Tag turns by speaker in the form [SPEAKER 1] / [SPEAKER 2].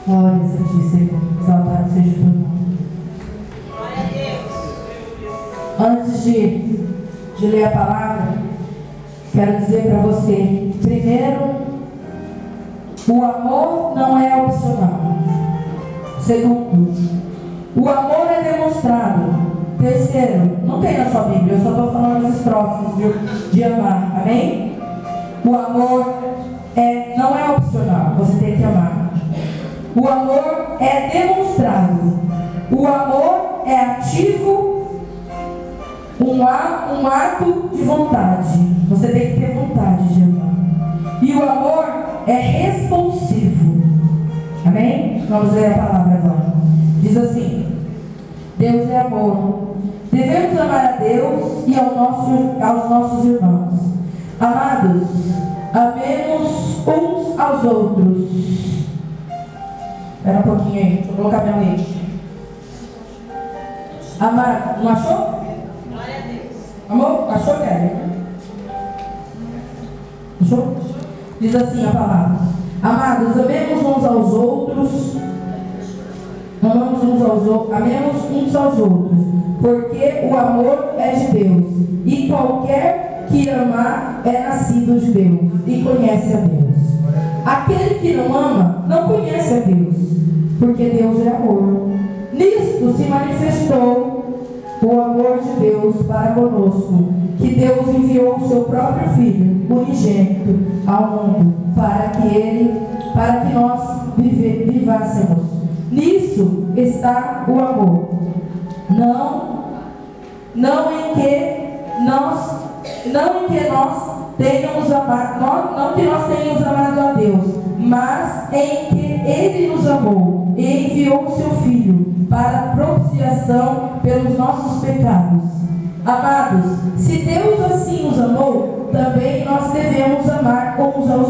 [SPEAKER 1] Glória a ti, Senhor. Exaltado seja o teu nome.
[SPEAKER 2] Glória a Deus.
[SPEAKER 1] Antes de ler a palavra, quero dizer para você: primeiro, o amor não é opcional. Segundo, o amor é demonstrado. Terceiro, não tem na sua Bíblia, eu só estou falando as estrofes de amar, amém? O amor não é opcional, você tem que amar. O amor é demonstrado. O amor é ativo, um ato de vontade. Você tem que ter vontade de amar. E o amor é responsivo. Amém? Vamos ler a palavra agora. Diz assim: Deus é amor. Devemos amar a Deus e aos nossos irmãos. Amados, amemos uns aos outros. Espera um pouquinho aí, deixa eu colocar minha leite. Amado, não achou?
[SPEAKER 2] Glória a Deus.
[SPEAKER 1] Amor? Achou, Kelly? Achou? Diz assim a palavra: Amados, amemos uns aos outros. Amemos uns aos outros, porque o amor é de Deus, e qualquer que amar é nascido de Deus e conhece a Deus. Aquele que não ama não conhece a Deus, porque Deus é amor. Nisto se manifestou o amor de Deus para conosco, que Deus enviou o seu próprio Filho unigênito ao mundo para que nós vivássemos. Nisso está o amor. Não em que nós tenhamos amado a Deus, mas em que Ele nos amou e enviou o seu Filho para propiciação pelos nossos pecados. Amados, se Deus assim nos amou, também nós devemos amar uns aos